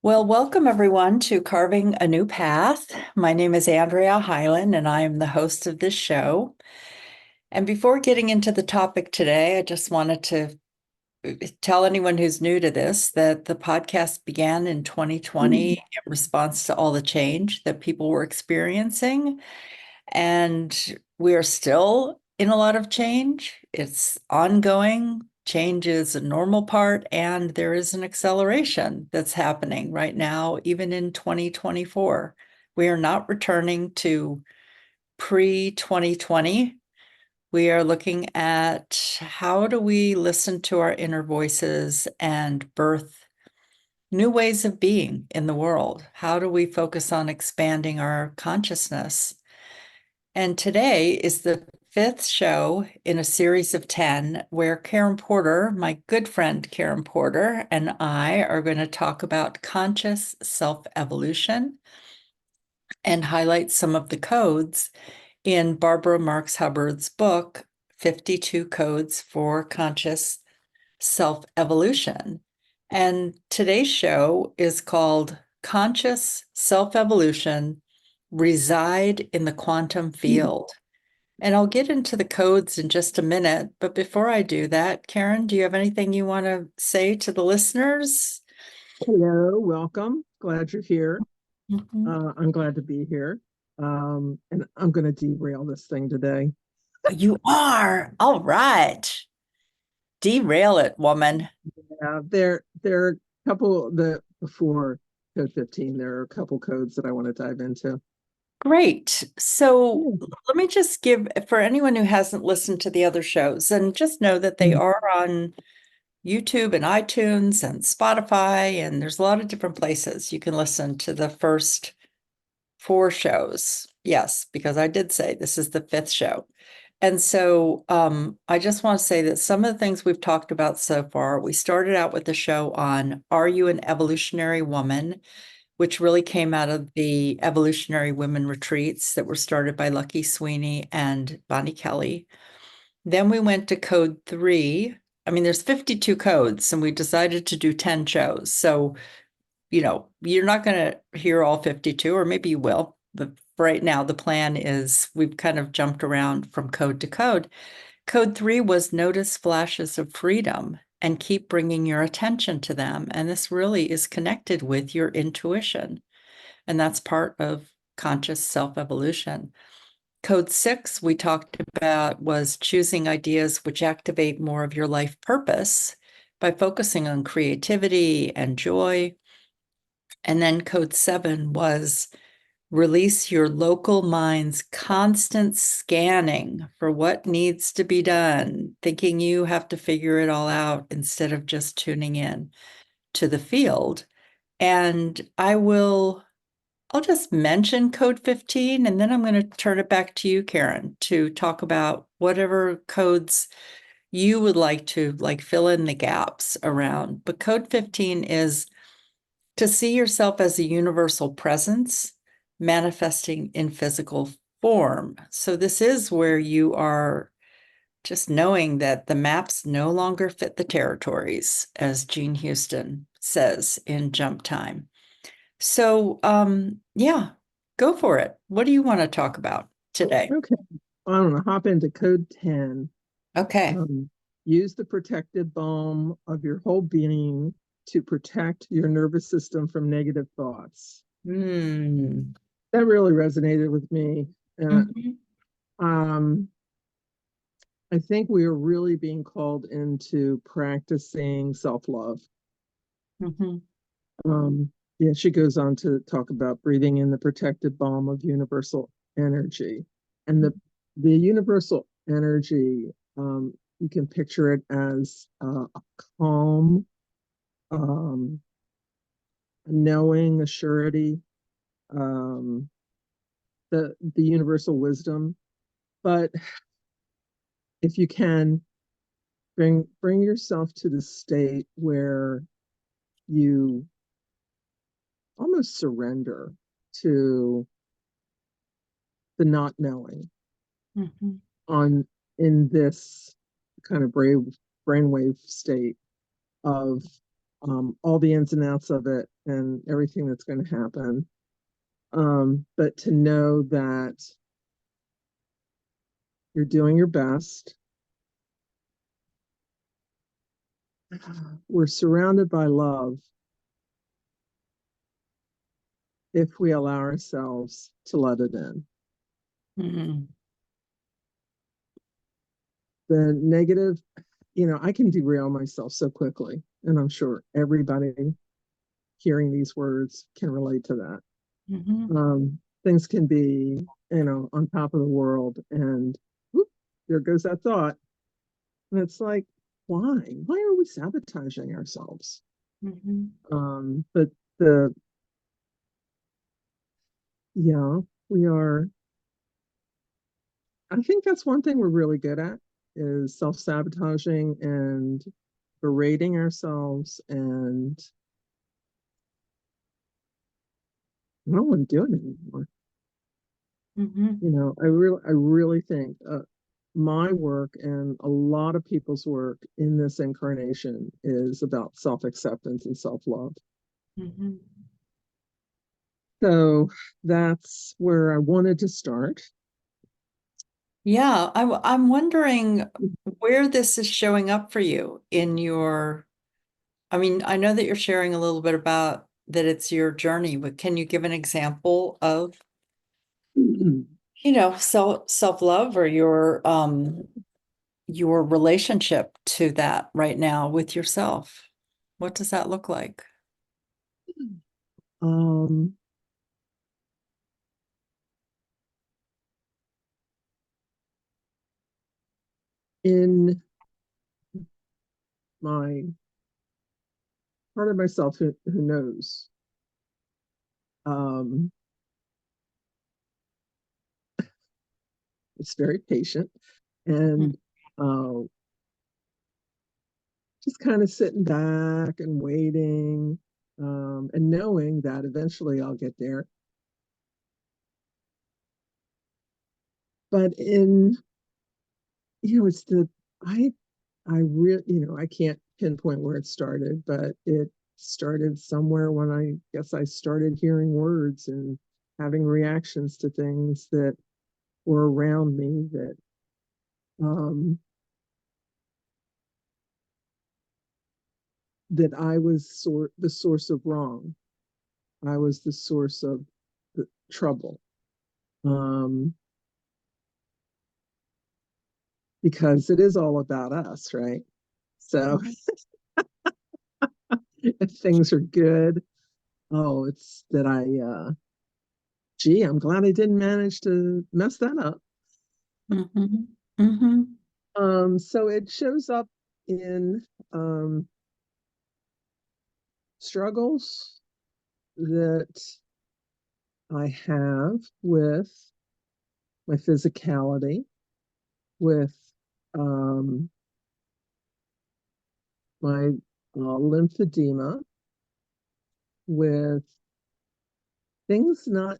Well, welcome everyone to Carving a New Path. My name is Andrea Hylen, and I am the host of this show. And before getting into the topic today, I just wanted to tell anyone who's new to this that the podcast began in 2020 in response to all the change that people were experiencing. And we are still in a lot of change. It's ongoing. Change is a normal part, and there is an acceleration that's happening right now, even in 2024. We are not returning to pre-2020. We are looking at how do we listen to our inner voices and birth new ways of being in the world? How do we focus on expanding our consciousness? And today is the fifth show in a series of 10 where Karen Porter, my good friend Karen Porter, and I are going to talk about conscious self-evolution and highlight some of the codes in Barbara Marx Hubbard's book, 52 Codes for Conscious Self-Evolution. And today's show is called Conscious Self-Evolution, Reside in the Quantum Field. And I'll get into the codes in just a minute. But before I do that, Karen, do you have anything you want to say to the listeners? Hello, welcome. Glad you're here. Mhm. I'm glad to be here. And I'm going to derail this thing today. You are. All right. Derail it, woman. There are a couple before code 15. There are a couple codes that I want to dive into. Great. So Yeah. let me just give, for anyone who hasn't listened to the other shows, and just know that they are on YouTube and iTunes and Spotify, and there's a lot of different places you can listen to the first four shows. Yes, because I did say this is the fifth show. And so I just want to say that some of the things we've talked about so far, we started out with the show on Are You an Evolutionary Woman? Which really came out of the Evolutionary Women Retreats that were started by Sweeny and Kelley. Then we went to code 3. I mean, there's 52 codes, and we decided to do 10 shows. So, you're not going to hear all 52, or maybe you will. But right now, the plan is we've kind of jumped around from code to code. Code 3 was notice flashes of freedom and keep bringing your attention to them. And this really is connected with your intuition. And that's part of conscious self-evolution. Code 6 we talked about was choosing ideas which activate more of your life purpose by focusing on creativity and joy. And then code 7 was release your local mind's constant scanning for what needs to be done, thinking you have to figure it all out instead of just tuning in to the field. And I'll just mention code 15, and then I'm going to turn it back to you, Karen, to talk about whatever codes you would like to fill in the gaps around. But code 15 is to see yourself as a universal presence manifesting in physical form. So this is where you are just knowing that the maps no longer fit the territories, as Jean Houston says in Jump Time. So, yeah, go for it. What do you want to talk about today? Okay. I'm going to hop into code 10. Okay. Use the protective balm of your whole being to protect your nervous system from negative thoughts. Hmm. That really resonated with me. Mhm. Um, I think we are really being called into practicing self-love. Mhm. Yeah, she goes on to talk about breathing in the protected balm of universal energy. And the universal energy, you can picture it as a calm, um, knowing, a surety, um, the universal wisdom. But if you can bring yourself to the state where you almost surrender to the not knowing Mhm. on in this kind of brainwave state of all the ins and outs of it and everything that's going to happen. But to know that you're doing your best. We're surrounded by love if we allow ourselves to let it in. Mm-hmm. The negative, I can derail myself so quickly. And I'm sure everybody hearing these words can relate to that. Mm-hmm. Things can be, on top of the world, and whoop, there goes that thought. And it's like, why? Why are we sabotaging ourselves? But the, yeah, we are. I think that's one thing we're really good at is self-sabotaging and berating ourselves, and I don't want to do it anymore. I really think my work and a lot of people's work in this incarnation is about self-acceptance and self-love. So that's where I wanted to start. Yeah, I'm wondering where this is showing up for you in your, I mean, I know that you're sharing a little bit about that it's your journey, but can you give an example of, self-love or your relationship to that right now with yourself? What does that look like? um, in my part of myself who knows, um, it's very patient and uh, just kind of sitting back and waiting, and knowing that eventually I'll get there. But it's I really, I can't pinpoint where it started, but it started somewhere when I guess I started hearing words and having reactions to things that were around me um, that I was the source of wrong. I was the source of the trouble. Um, because it is all about us, right? So if things are good, oh, it's that gee, I'm glad I didn't manage to mess that up. Mm-hmm. Mm-hmm. So it shows up in struggles that I have with my physicality, with um, my lymphedema, with things not,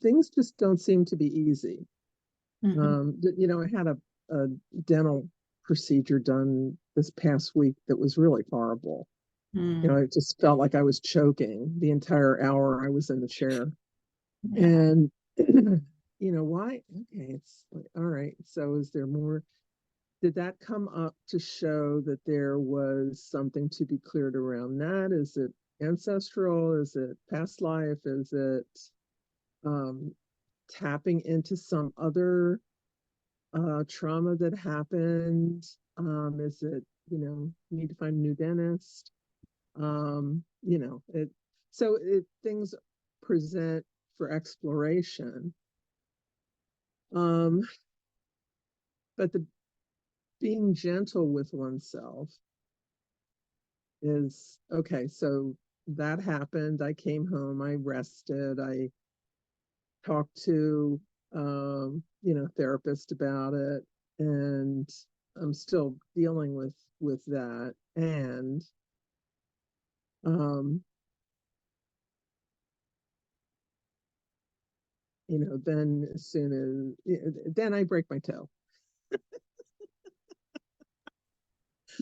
things just don't seem to be easy. I had a dental procedure done this past week that was really horrible. It just felt like I was choking the entire hour I was in the chair. Yeah. And, why? Okay, it's like, all right. So is there more? Did that come up to show that there was something to be cleared around that? Is it ancestral? Is it past life? Is it um, tapping into some other trauma that happened? Is it, need to find a new dentist? Things present for exploration. Um, but the being gentle with oneself is okay. So that happened. I came home, I rested, I talked to therapist about it, and I'm still dealing with that. And um, then as soon as then I break my toe.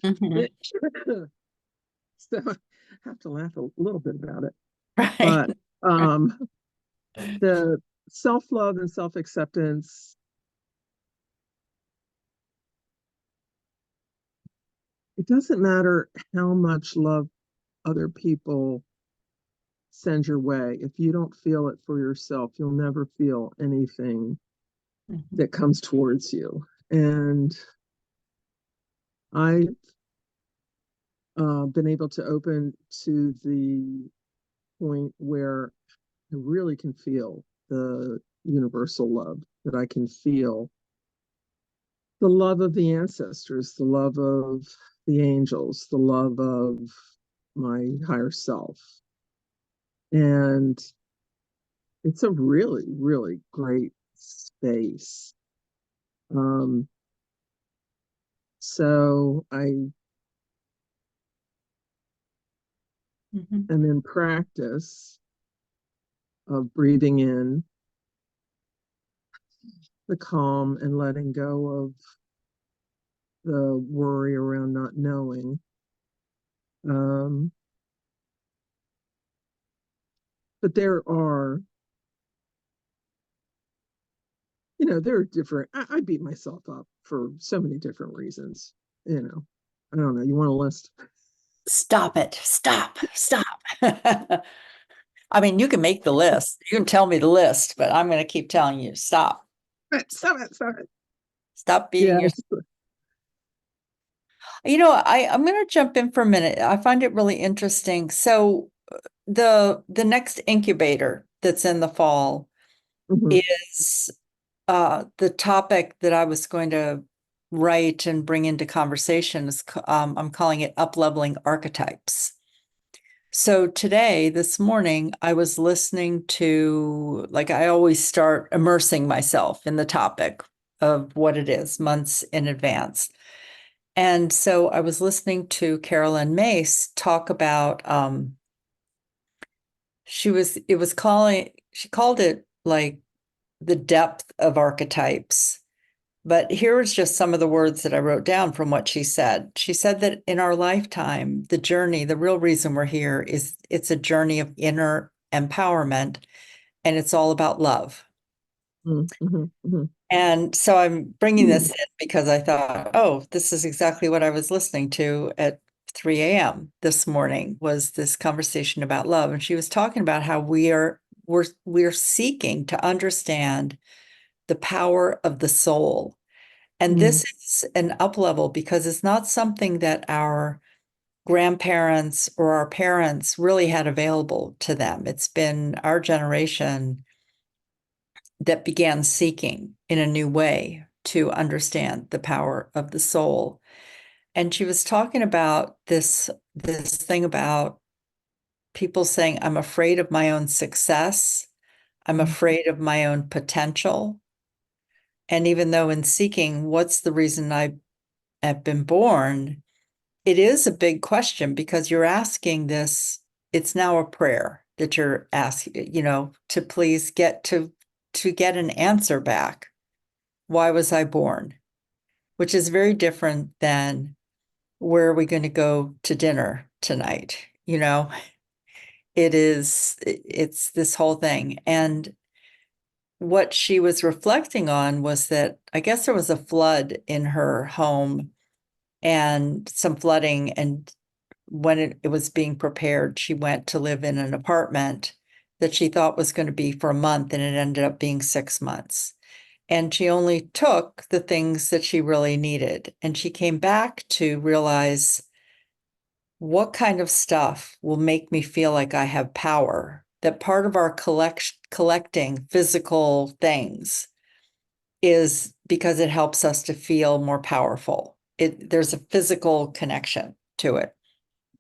Mm-hmm. So I have to laugh a little bit about it. Right. But um, the self-love and self-acceptance, it doesn't matter how much love other people send your way. If you don't feel it for yourself, you'll never feel anything Mhm. that comes towards you. And I've been able to open to the point where I really can feel the universal love, that I can feel the love of the ancestors, the love of the angels, the love of my higher self. And it's a really, really great space. Um, so I Mhm. am in practice of breathing in the calm and letting go of the worry around not knowing. Um, but there are different, I beat myself up for so many different reasons. I don't know. You want a list? Stop it. Stop. Stop. I mean, you can make the list. You can tell me the list, but I'm going to keep telling you, stop. Stop it, stop it. Stop beating yourself. Yes. I'm going to jump in for a minute. I find it really interesting. So the next incubator that's in the fall Mhm. is the topic that I was going to write and bring into conversation is I'm calling it up-leveling archetypes. So today, this morning, I was listening to, like I always start immersing myself in the topic of what it is months in advance. And so I was listening to Carolyn Mace talk about she called it like the depth of archetypes. But here's just some of the words that I wrote down from what she said. She said that in our lifetime, the journey, the real reason we're here is it's a journey of inner empowerment, and it's all about love. Mhm. Mhm. And so I'm bringing this Mhm. in because I thought, oh, this is exactly what I was listening to at 3 a.m. this morning was this conversation about love. And she was talking about how we're seeking to understand the power of the soul. And Mhm. this is an up level because it's not something that our grandparents or our parents really had available to them. It's been our generation that began seeking in a new way to understand the power of the soul. And she was talking about this thing about people saying, I'm afraid of my own success. I'm Mhm. afraid of my own potential. And even though in seeking, what's the reason I have been born? It is a big question because you're asking this, it's now a prayer that you're asking, to please get an answer back. Why was I born? Which is very different than where are we going to go to dinner tonight? It's this whole thing. And what she was reflecting on was that I guess there was a flood in her home and some flooding. And when it was being prepared, she went to live in an apartment that she thought was going to be for a month, and it ended up being 6 months. And she only took the things that she really needed. And she came back to realize what kind of stuff will make me feel like I have power. That part of our collecting physical things is because it helps us to feel more powerful. There's a physical connection to it.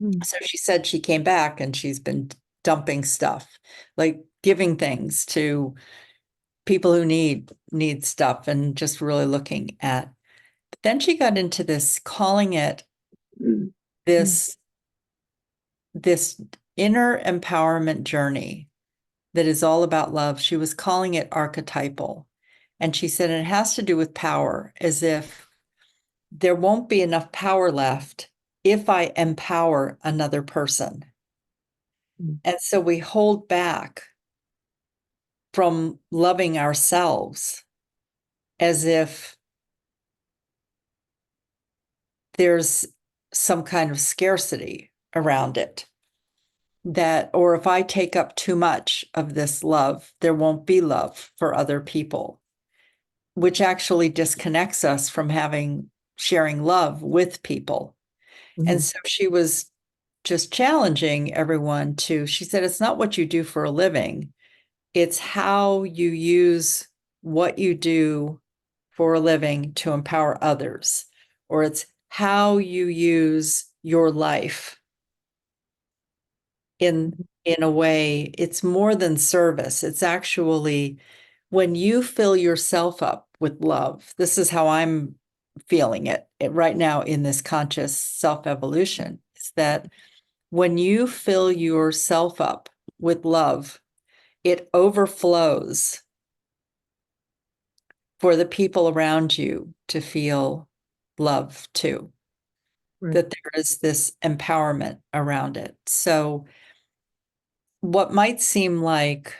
Mhm. So she said she came back and she's been dumping stuff, like giving things to people who need stuff and just really looking at. But then she got into this, calling it Mhm. this this inner empowerment journey that is all about love. She was calling it archetypal. And she said it has to do with power, as if there won't be enough power left if I empower another person. Mm. And so we hold back from loving ourselves as if there's some kind of scarcity around it. That, or if I take up too much of this love, there won't be love for other people, which actually disconnects us from sharing love with people. And Mhm. so she was just challenging everyone she said, it's not what you do for a living, it's how you use what you do for a living to empower others, or it's how you use your life in a way. It's more than service. It's actually when you fill yourself up with love. This is how I'm feeling it right now in this conscious self-evolution, is that when you fill yourself up with love, it overflows for the people around you to feel love too, Right. that there is this empowerment around it. So what might seem like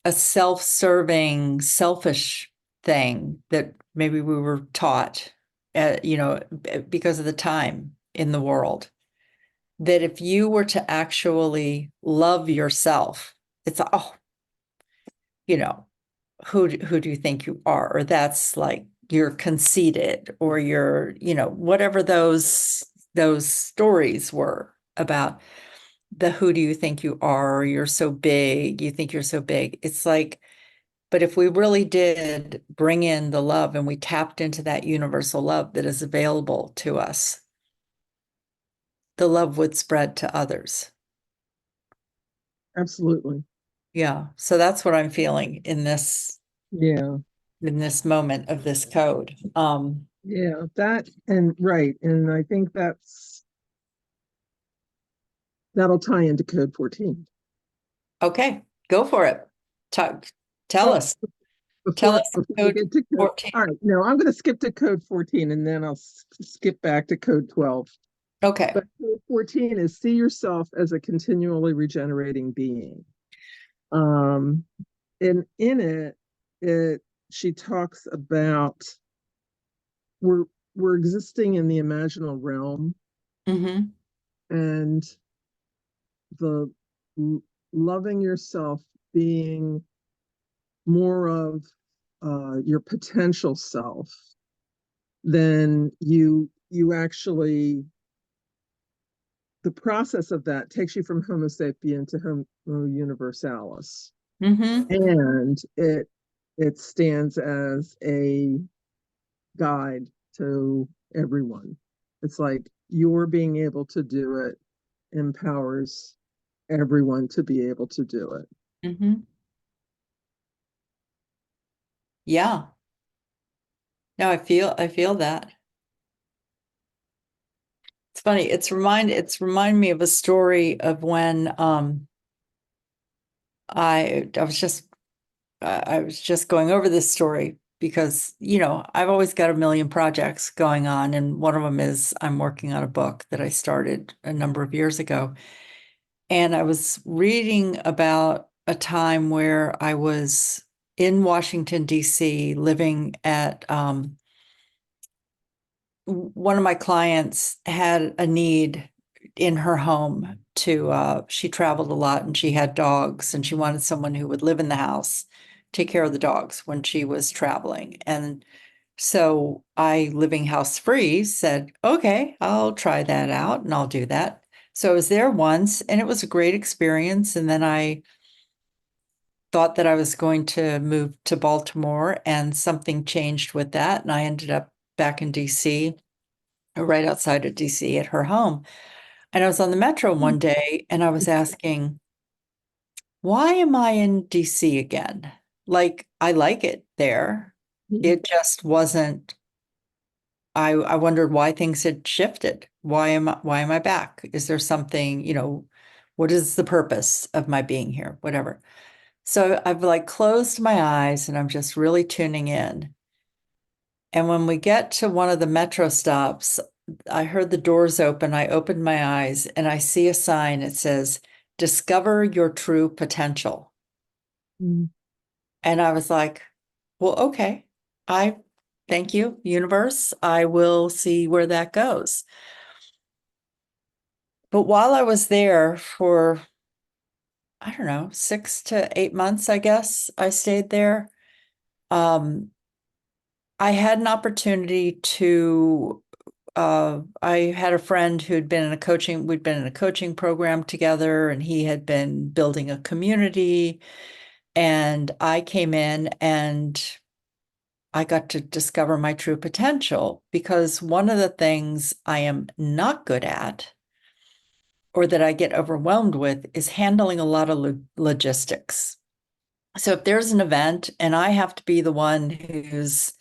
a self-serving, selfish thing that maybe we were taught, because of the time in the world, that if you were to actually love yourself, it's, oh, who do you think you are? Or that's like you're conceited, or you're, whatever those stories were about the who do you think you are, or you're so big, you think you're so big. It's like, but if we really did bring in the love and we tapped into that universal love that is available to us, the love would spread to others. Absolutely. Yeah. So that's what I'm feeling Yeah. in this moment of this code. Yeah. That and right. And I think that'll tie into code 14. Okay, go for it. Talk, tell Oh, us. Tell before us before we code get to code. 14. All right. No, I'm going to skip to code 14 and then I'll skip back to code 12. Okay. But code 14 is see yourself as a continually regenerating being. Um, and in it she talks about we're we're existing in the imaginal realm, Mm-hmm. and the loving yourself being more of your potential self then you actually the process of that takes you from homo sapien to homo universalis, Mm-hmm. and it stands as a guide to everyone. It's like your being able to do it empowers everyone to be able to do it. Mm-hmm. Yeah. No, I feel that. It's funny. It's remind me of a story of when I was just going over this story because, I've always got a million projects going on, and one of them is I'm working on a book that I started a number of years ago. And I was reading about a time where I was in Washington, D.C., living at one of my clients had a need in her home she traveled a lot and she had dogs, and she wanted someone who would live in the house, take care of the dogs when she was traveling. And so I, living house free, said, okay, I'll try that out and I'll do that. So I was there once and it was a great experience. And then I thought that I was going to move to Baltimore, and something changed with that. And I ended up back in DC, right outside of DC at her home. And I was on the metro one day and I was asking, why am I in DC again? Like, I like it there. It just wasn't, I wondered why things had shifted. Why am I back? Is there something, what is the purpose of my being here? Whatever. So I've like closed my eyes and I'm just really tuning in. And when we get to one of the metro stops, I heard the doors open. I opened my eyes and I see a sign. It says, "Discover your true potential." Mm. And I was like, well, okay. I thank you, universe. I will see where that goes. But while I was there for, I don't know, 6 to 8 months, I guess I stayed there. I had an opportunity to I had a friend who'd been in a coaching, we'd been in a coaching program together, and he had been building a community. And I came in and I got to discover my true potential, because one of the things I am not good at, or that I get overwhelmed with, is handling a lot of logistics. So if there's an event and I have to be the one who's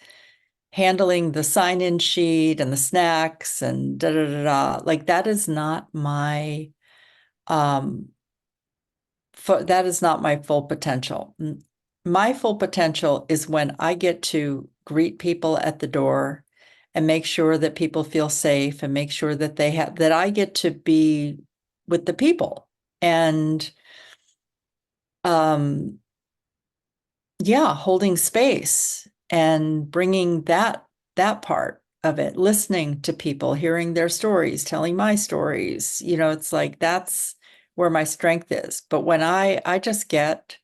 handling the sign-in sheet and the snacks and da da da da, like that is not my um that is not my full potential. My full potential is when I get to greet people at the door and make sure that people feel safe, and make sure that they have, that I get to be with the people. And um yeah, holding space and bringing that part of it, listening to people, hearing their stories, telling my stories. It's like that's where my strength is. But when I just get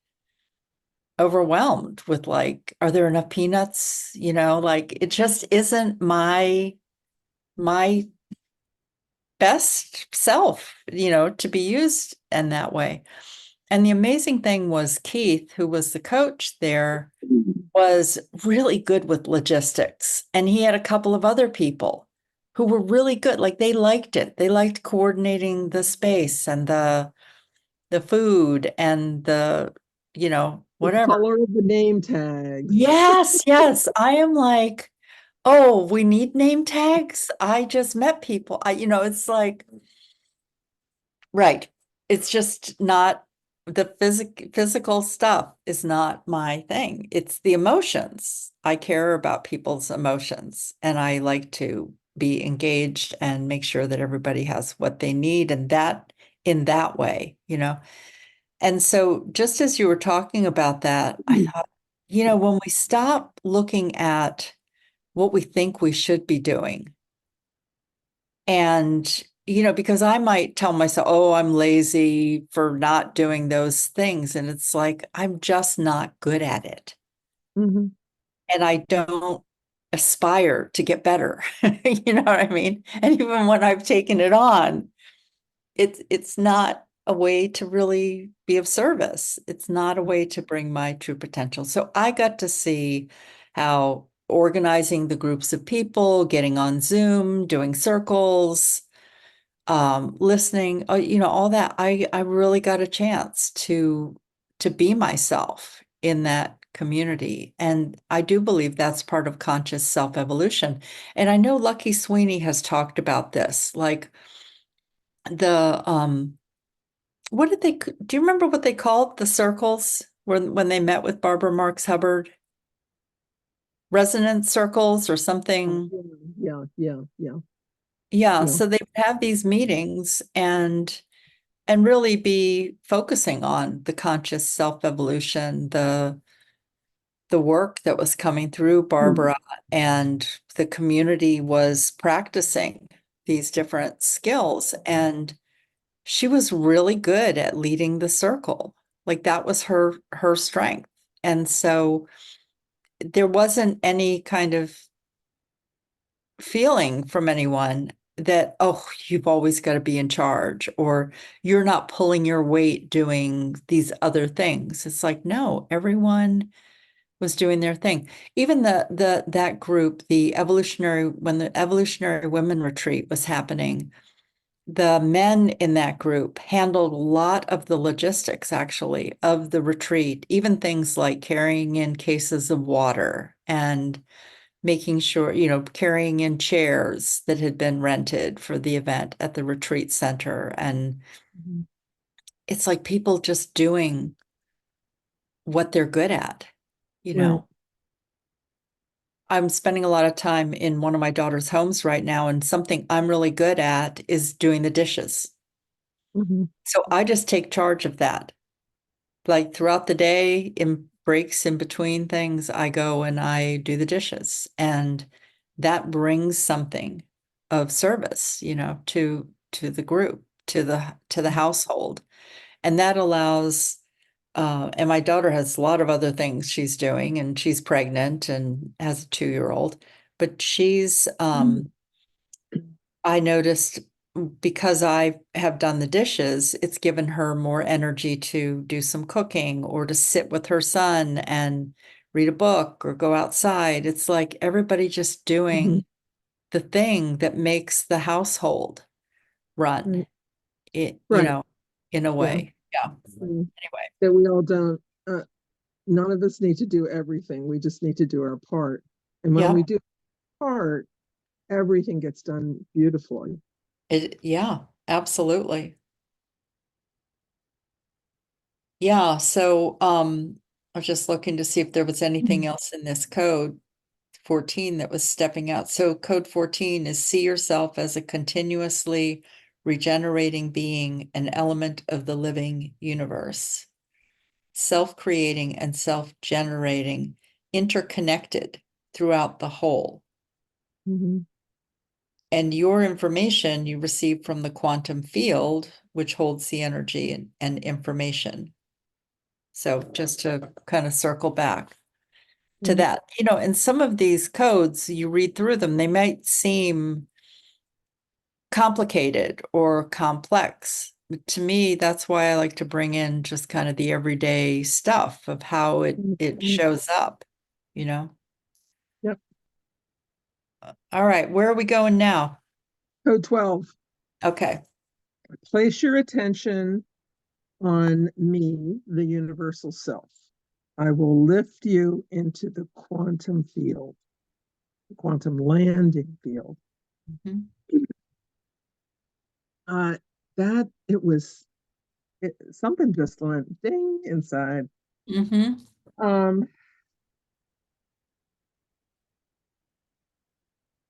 overwhelmed with, like, are there enough peanuts? Like it just isn't my best self, to be used in that way. And the amazing thing was Keith, who was the coach there, was really good with logistics. And he had a couple of other people who were really good. Like they liked it. They liked coordinating the space and the food and The whatever. color of the name tags. Yes, yes. I am like, oh, we need name tags. I just met people. It's like, right. It's just not, the physical stuff is not my thing. It's the emotions. I care about people's emotions, and I like to be engaged and make sure that everybody has what they need, and that in that way. And so just as you were talking about that, I thought, when we stop looking at what we think we should be doing, and, because I might tell myself, oh, I'm lazy for not doing those things. And it's like, I'm just not good at it. Mhm. And I don't aspire to get better. You know what I mean? And even when I've taken it on, it's not a way to really be of service. It's not a way to bring my true potential. So I got to see how organizing the groups of people, getting on Zoom, doing circles, listening, all that. I really got a chance to be myself in that community. And I do believe that's part of conscious self-evolution. And I know Lucky Sweeny has talked about this, like the what did they do you remember what they called the circles when they met with Barbara Marx Hubbard? Resonance circles or something. Yeah, yeah, yeah, Yeah, yeah. so they would have these meetings and really be focusing on the conscious self-evolution, the work that was coming through Mm. Barbara, and the community was practicing these different skills. And she was really good at leading the circle. Like that was her strength. And so there wasn't any kind of feeling from anyone that, oh, you've always got to be in charge, or you're not pulling your weight doing these other things. It's like, no, everyone was doing their thing. Even that group, when the Evolutionary Women Retreat was happening, the men in that group handled a lot of the logistics, actually, of the retreat, even things like carrying in cases of water and making sure, carrying in chairs that had been rented for the event at the retreat center. And Mhm. it's like people just doing what they're good at, you Right. know. I'm spending a lot of time in one of my daughter's homes right now, and something I'm really good at is doing the dishes. Mhm. So I just take charge of that. Like throughout the day, in breaks in between things, I go and I do the dishes. And that brings something of service, to the group, to the household. And that allows and my daughter has a lot of other things she's doing, and she's pregnant and has a 2-year-old. But Mhm. I noticed because I have done the dishes, it's given her more energy to do some cooking or to sit with her son and read a book or go outside. It's like everybody just Mhm. doing the thing that makes the household run Right. it, Right. in a Yeah. way. Yeah. Mm. Anyway. That we all don't, none of us need to do everything. We just need to do our part. And when Yeah. we do our part, everything gets done beautifully. Yeah, absolutely. Yeah, so I was just looking to see if there was anything Mhm. else in this code 14 that was stepping out. So code 14 is see yourself as a continuously regenerating being, an element of the living universe, self-creating and self-generating, interconnected throughout the whole. Mhm. And your information you receive from the quantum field, which holds the energy and information. So just to kind of circle back to Right. that, and some of these codes, you read through them, they might seem complicated or complex. But to me, that's why I like to bring in just kind of the everyday stuff of how it Mhm. shows up, you know? Yep. All right, where are we going now? Code 12. Okay. Place your attention on me, the universal self. I will lift you into the quantum field, the quantum landing field. Mhm. Uh, that it was something just went ding inside. Mhm. Um,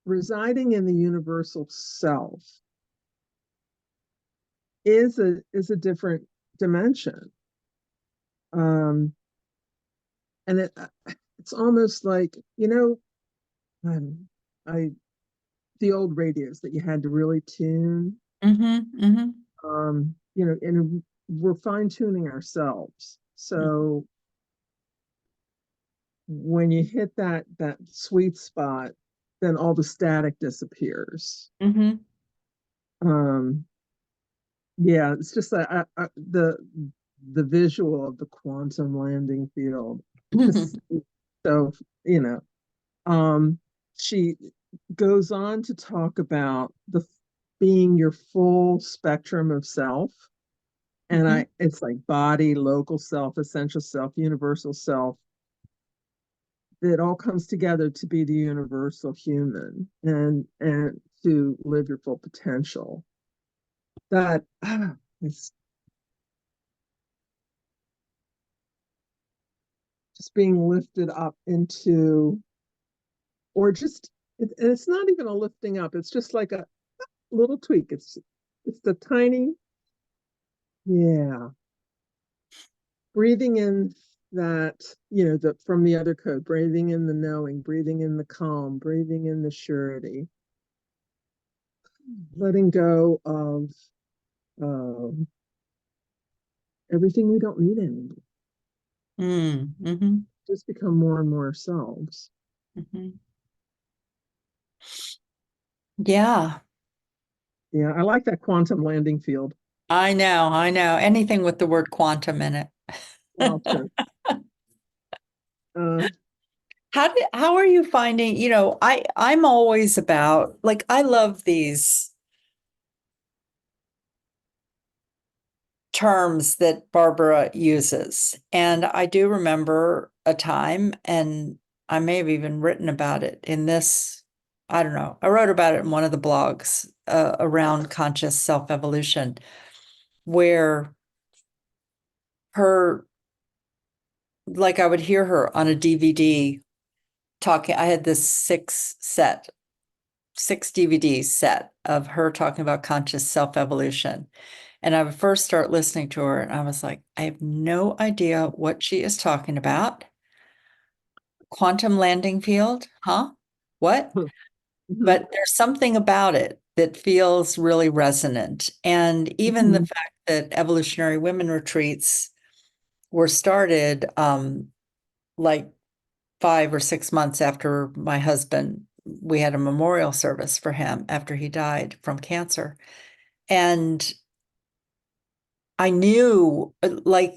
Residing in the universal self is a different dimension. Um, and it's almost like I the old radios that you had to really tune. Mhm. Mhm. And we're fine tuning ourselves. So when you hit that sweet spot, then all the static disappears. Mhm. Um, yeah, it's just that the visual of the quantum landing field. It's Mhm. just so you know. Um, she goes on to talk about the being your full spectrum of self. And Mhm. it's like body, local self, essential self, universal self. It all comes together to be the universal human and to live your full potential. That is just being lifted up into, or just it's not even a lifting up. It's just like a little tweak. It's the tiny, yeah, breathing in that, from the other code, breathing in the knowing, breathing in the calm, breathing in the surety, letting go of um, everything we don't need anymore. Mm. Mhm. Just become more and more ourselves. Mhm. Yeah, Yeah, I like that quantum landing field. I know, I know. Anything with the word quantum in it. Well, true. Uh, How are you finding, I'm always about, like, I love these terms that Barbara uses. And I do remember a time, and I may have even written about it in this, I don't know, I wrote about it in one of the blogs around conscious self-evolution, where her, like I would hear her on a DVD talking, I had this six DVD set of her talking about conscious self-evolution. And I would first start listening to her and I was like, I have no idea what she is talking about. Quantum landing field? Huh? What? Mhm, But there's something about it that feels really resonant. And even the mhm, fact that Evolutionary Women Retreats were started like 5 or 6 months after my husband, we had a memorial service for him after he died from cancer. And I knew, like,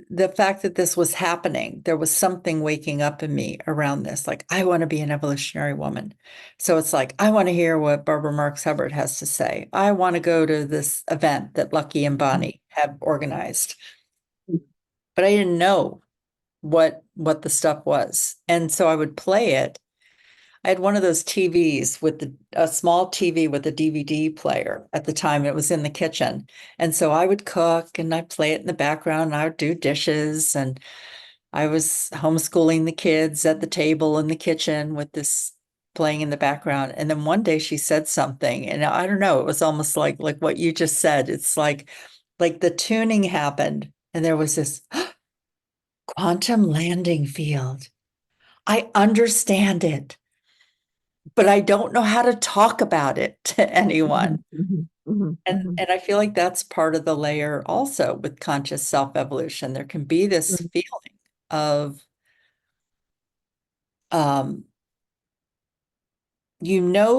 the fact that this was happening, there was something waking up in me around this. Like, I want to be an evolutionary woman. So it's like, I want to hear what Barbara Marx Hubbard has to say. I want to go to this event that Lucky and Bonnie have organized. But I didn't know what the stuff was. And so I would play it. I had one of those TVs with a small TV with a DVD player at the time. It was in the kitchen. And so I would cook and I'd play it in the background and I would do dishes. And I was homeschooling the kids at the table in the kitchen with this playing in the background. And then one day she said something, and I don't know, it was almost like what you just said. It's like the tuning happened and there was this quantum landing field. I understand it, but I don't know how to talk about it to anyone. mhm, mhm, mhm, mhm, And I feel like that's part of the layer also with conscious self-evolution. There can be this mhm, feeling of um,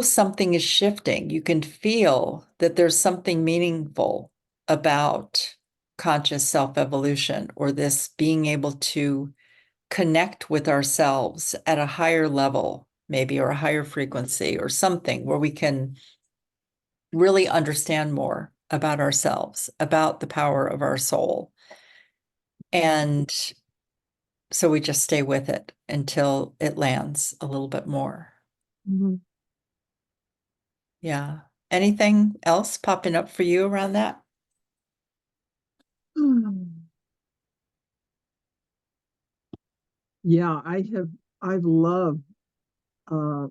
something is shifting. You can feel that there's something meaningful about conscious self-evolution, or this being able to connect with ourselves at a higher level, maybe, or a higher frequency, or something where we can really understand more about ourselves, about the power of our soul. And so we just stay with it until it lands a little bit more. mhm. Yeah. Anything else popping up for you around that? Yeah, I've loved uh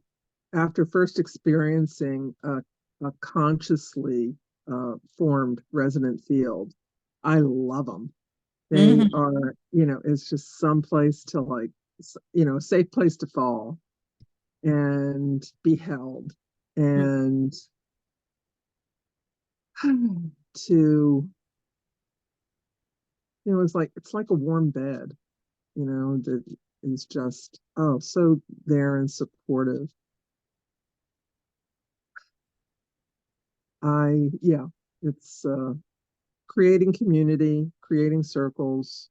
after first experiencing a consciously formed resonant field. I love them. They Mhm. are, it's just some place to like, a safe place to fall and be held and to, it's like a warm bed, that is just, oh, so there and supportive. Yeah, it's creating community, creating circles.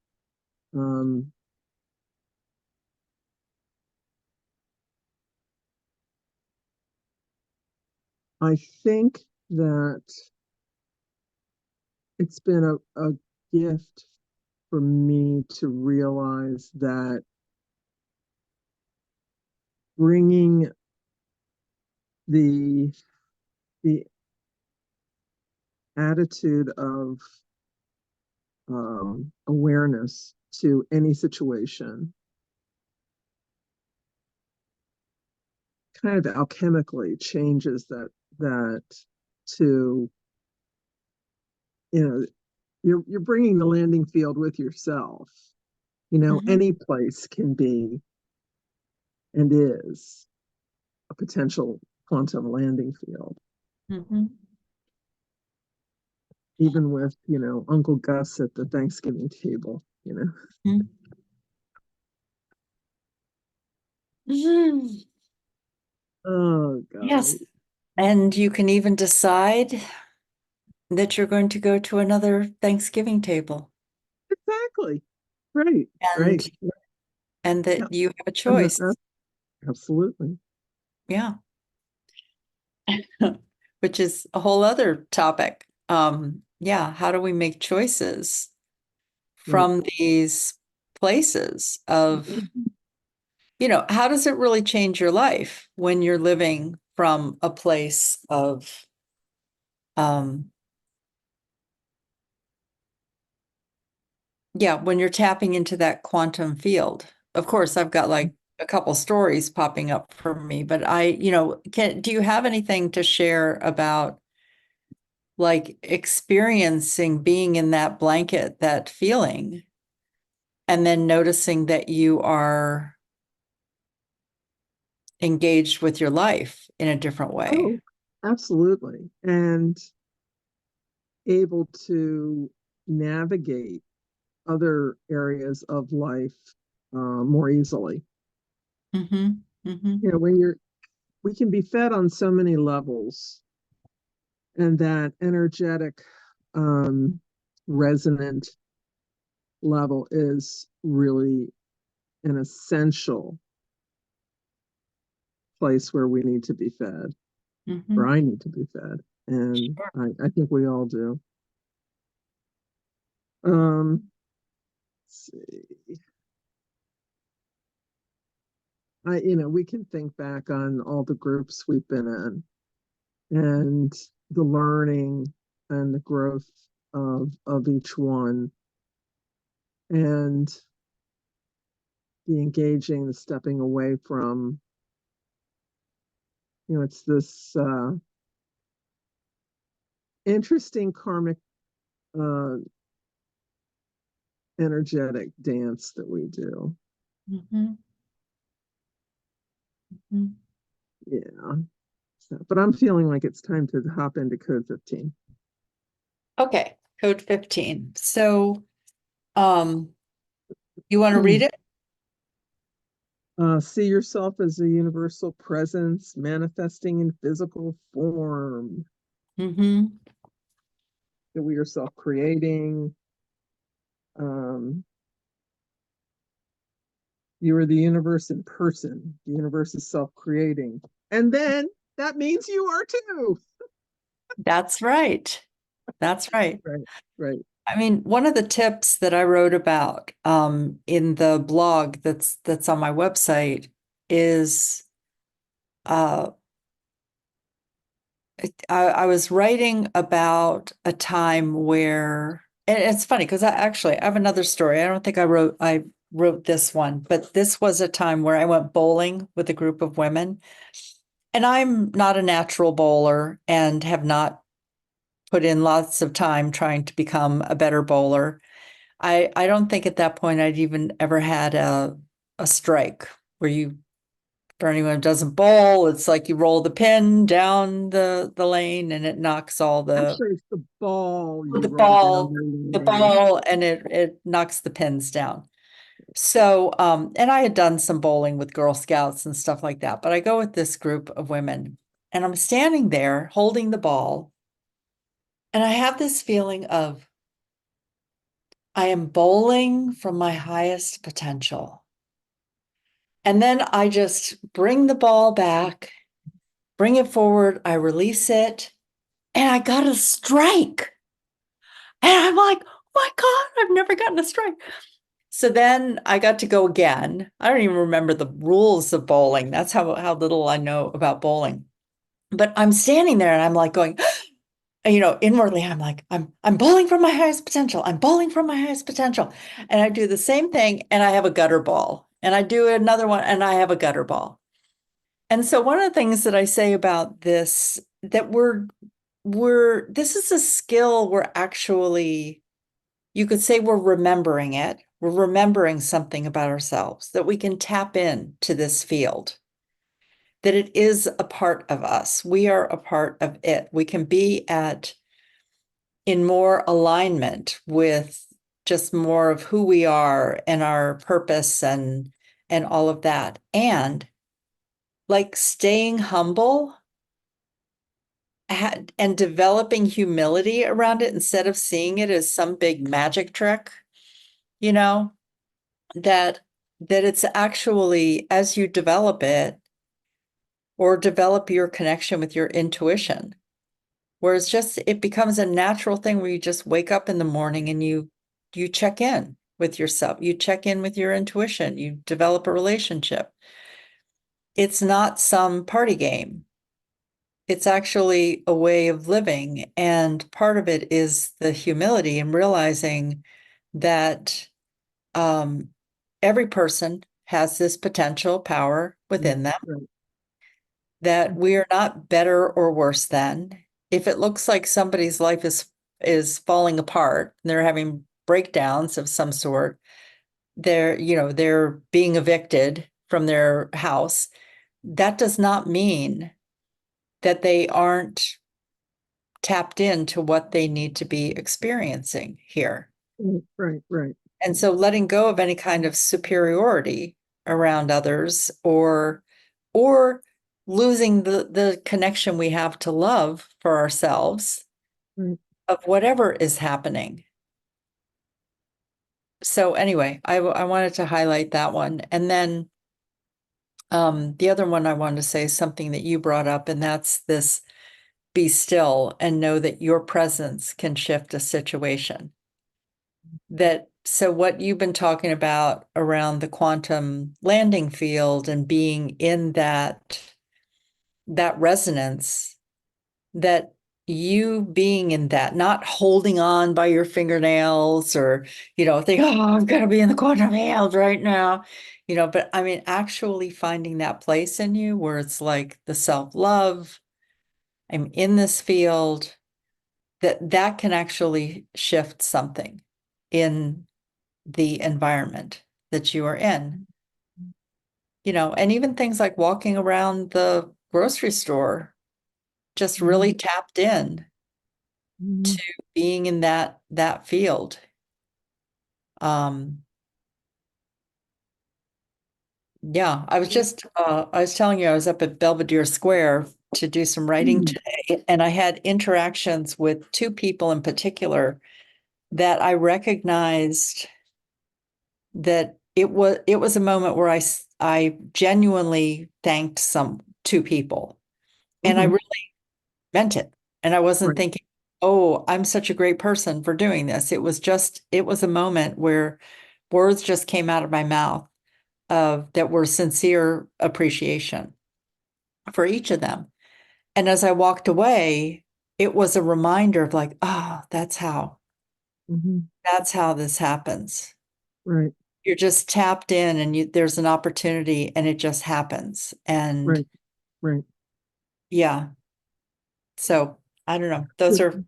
Um, I think that it's been a gift for me to realize that bringing the the attitude of awareness to any situation kind of alchemically changes that to, you know you're bringing the landing field with yourself. Mhm. Any place can be and is a potential quantum landing field, Mhm. even with, Uncle Gus at the Thanksgiving table. Mhm. Mhm. Oh, golly. Yes. And you can even decide that you're going to go to another Thanksgiving table, Exactly. Right. and Right. and Yeah. that you have a And choice. absolutely. Yeah. Which is a whole other topic. Yeah, how do we make choices Right. from these places of, how does it really change your life when you're living from a place of, um, yeah, when you're tapping into that quantum field? Of course, I've got like a couple stories popping up for me, but do you have anything to share about like experiencing being in that blanket, that feeling, and then noticing that you are engaged with your life in a different way? Oh, absolutely. And able to navigate other areas of life more easily. Mm-hmm. Mm-hmm. You know, we can be fed on so many levels, and that energetic, um, resonant level is really an essential place where we need to be fed, Mm-hmm. where I need to be fed. And Sure. I think we all do. Let's see. We can think back on all the groups we've been in and the learning and the growth of each one, and the engaging, the stepping away from. It's this interesting karmic uh, energetic dance that we do. Mm-hmm. Mm-hmm. Yeah. But I'm feeling like it's time to hop into code 15. Okay, code 15. So, you want to read it? See yourself as a universal presence manifesting in physical form Mm-hmm. that we are self creating. Um, you are the universe in person. The universe is self creating. And then that means you are too. That's right. That's right. Right, right. I mean, one of the tips that I wrote about in the blog that's on my website is uh, I was writing about a time where, and it's funny because I have another story. I don't think I wrote this one, but this was a time where I went bowling with a group of women, and I'm not a natural bowler and have not put in lots of time trying to become a better bowler. I don't think at that point I'd even ever had a strike where you, for anyone who doesn't bowl, it's like you roll the pin down the lane and it knocks all Actually, it's the ball you the roll down ball, the the lane. ball, and it knocks the pins down. So, and I had done some bowling with Girl Scouts and stuff like that, but I go with this group of women and I'm standing there holding the ball, and I have this feeling of I am bowling from my highest potential. And then I just bring the ball back, bring it forward, I release it, and I got a strike. And I'm like, oh my God, I've never gotten a strike. So then I got to go again. I don't even remember the rules of bowling. That's how little I know about bowling. But I'm standing there and I'm like going, inwardly, I'm like, I'm bowling from my highest potential. I'm bowling from my highest potential. And I do the same thing and I have a gutter ball. And I do another one and I have a gutter ball. And so one of the things that I say about this, that this is a skill we're actually, you could say we're remembering it. We're remembering something about ourselves, that we can tap into this field, that it is a part of us. We are a part of it. We can be in more alignment with just more of who we are and our purpose and all of that. And like staying humble and developing humility around it instead of seeing it as some big magic trick, you know, that it's actually, as you develop it or develop your connection with your intuition, where it becomes a natural thing where you just wake up in the morning and you check in with yourself, you check in with your intuition, you develop a relationship. It's not some party game. It's actually a way of living. And part of it is the humility and realizing that every person has this potential power within them, Right. that we are not better or worse than. If it looks like somebody's life is falling apart, and they're having breakdowns of some sort, they're being evicted from their house, that does not mean that they aren't tapped into what they need to be experiencing here. Right. Right. And so letting go of any kind of superiority around others, or losing the connection we have to love for ourselves Right. of whatever is happening. So anyway, I wanted to highlight that one. And then the other one I wanted to say is something that you brought up, and that's this: be still and know that your presence can shift a situation. So what you've been talking about around the quantum landing field and being in that resonance, that you being in that, not holding on by your fingernails, or think, oh, I've got to be in the quantum field right now, but I mean, actually finding that place in you where it's like the self-love, I'm in this field, that can actually shift something in the environment that you are in. And even things like walking around the grocery store, just really tapped in Mhm. to being in that field. Yeah, I was telling you, I was up at Belvedere Square to do some writing Mhm. today, and I had interactions with two people in particular that I recognized that it was a moment where I genuinely thanked two people, and I Mhm. really meant it. And I wasn't Right. thinking, oh, I'm such a great person for doing this. It was a moment where words just came out of my mouth of that were sincere appreciation for each of them. And as I walked away, it was a reminder of like, oh, Mhm. that's how this happens. Right. You're just tapped in, and there's an opportunity, and it just happens. And Right. Right. yeah, so I don't know. Those are,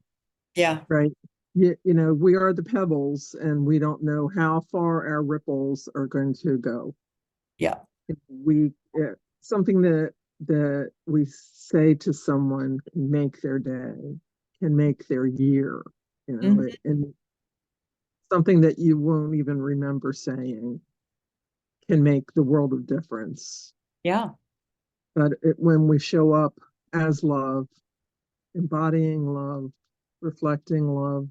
yeah, Right. We are the pebbles, and we don't know how far our ripples are going to go. yeah. We Something that we say to someone can make their day, can make their year. Mhm. And something that you won't even remember saying can make the world of difference. Yeah. But when we show up as love, embodying love, reflecting love,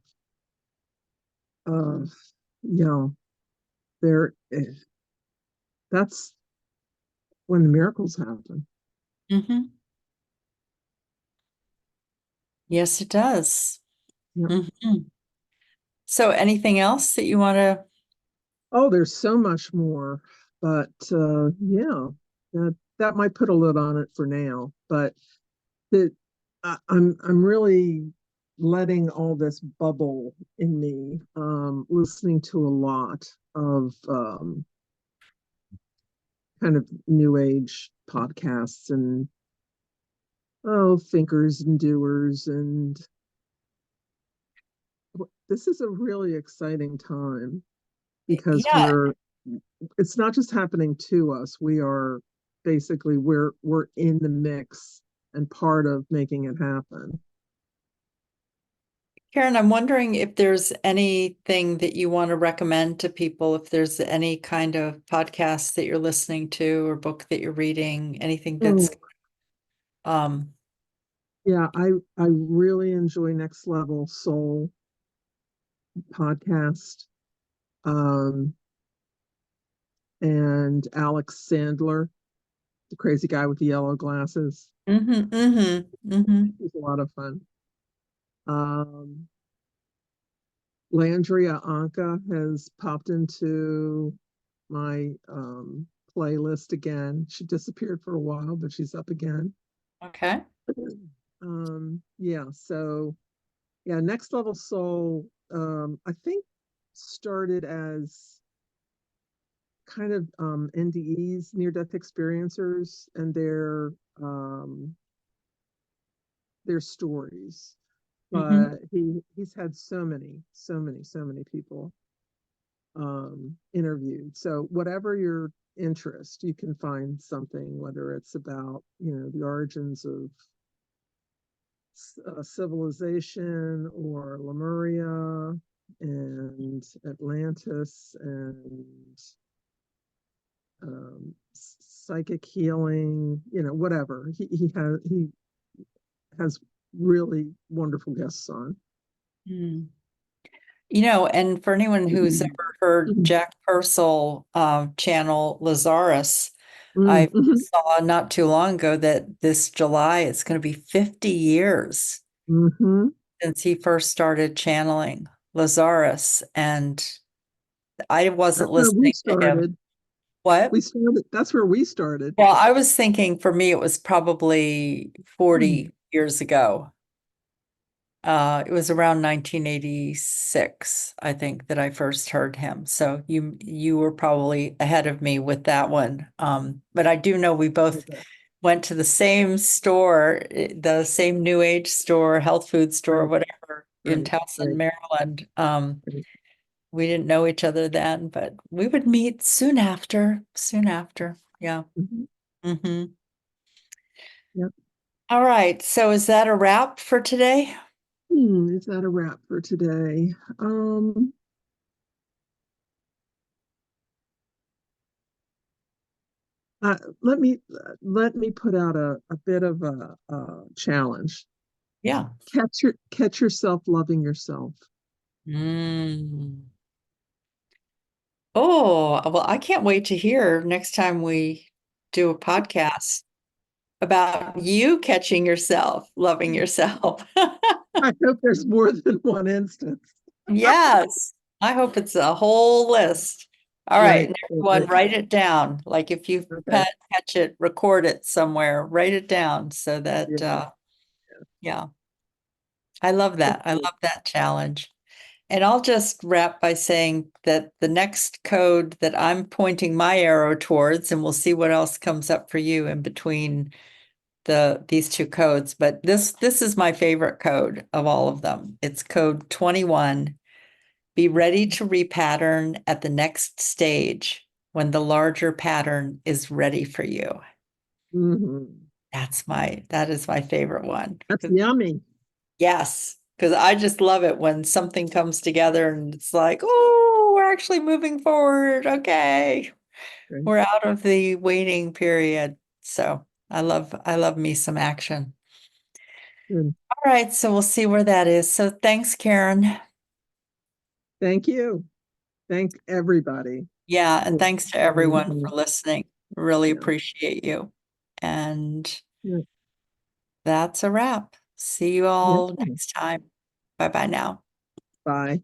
uh, you know, there, that's when the miracles happen. Hmm. Yes, it does. Yeah. Hmm. So anything else that you want to? Oh, there's so much more, but yeah, that might put a lid on it for now. But the I'm really letting all this bubble in me. Listening to a lot of kind of new age podcasts and thinkers and doers, and this is a really exciting time because Yeah, it's not just happening to us. We're in the mix and part of making it happen. Karen, I'm wondering if there's anything that you want to recommend to people, if there's any kind of podcast that you're listening to or book that you're reading, anything that's, Oh, um, yeah, I really enjoy Next Level Soul podcast. Um, and Alex Sandler, the crazy guy with the yellow glasses. mhm, mhm, mhm. He's a lot of fun. Um, Landria Anka has popped into my playlist again. She disappeared for a while, but she's up again. Okay. Yeah, so yeah, Next Level Soul, I think started as kind of NDEs, near-death experiencers, and their stories. Mhm. But he's had so many people interviewed. So whatever your interest, you can find something, whether it's about, the origins of civilization, or Lemuria and Atlantis, and psychic healing, whatever. He has really wonderful guests on. Mm. And for anyone who's ever heard Jack Purcell channel Lazarus, I Mm-hmm. saw not too long ago that this July it's going to be 50 years Mm-hmm. since he first started channeling Lazarus, and I wasn't That's where we listening to him. started. What? That's where we started. Well, I was thinking for me it was probably 40 years ago. It was around 1986, I think, that I first heard him. So you were probably ahead of me with that one. But I do know we both Okay. went to the same store, the same New Age store, health food store, Right, whatever, in right, Towson, right, Maryland. right. We didn't know each other then, but we would meet soon after. Soon after. Yeah. Mm-hmm. Hmm. Yep. All right. So is that a wrap for today? Is that a wrap for today? Uh, let me put out a bit of a challenge. Yeah. Catch yourself loving yourself. Mm. Oh, well, I can't wait to hear next time we do a podcast about you catching yourself, loving yourself. I hope there's more than one instance. Yes, I hope it's a whole list. All right, Right, and right, everyone, right. write it down. Like if you Okay. catch it, record it somewhere, write it down so that, Yeah. yeah, I love that. I Okay. love that challenge. And I'll just wrap by saying that the next code that I'm pointing my arrow towards, and we'll see what else comes up for you in between these two codes, but this is my favorite code of all of them. It's code 21. Be ready to repattern at the next stage when the larger pattern is ready for you. Hmm. That is my favorite one. That's yummy. Yes, because I just love it when something comes together and it's like, oh, we're actually moving forward. Okay. Okay. We're out of the waiting period. So I love me some action. Good. All right, so we'll see where that is. So thanks, Karen. Thank you. Thank everybody Yeah, and for thanks to being everyone here. for listening. Really Yeah. appreciate you. And Yeah. that's a wrap. See you Yeah. all next time. Bye bye now. Bye.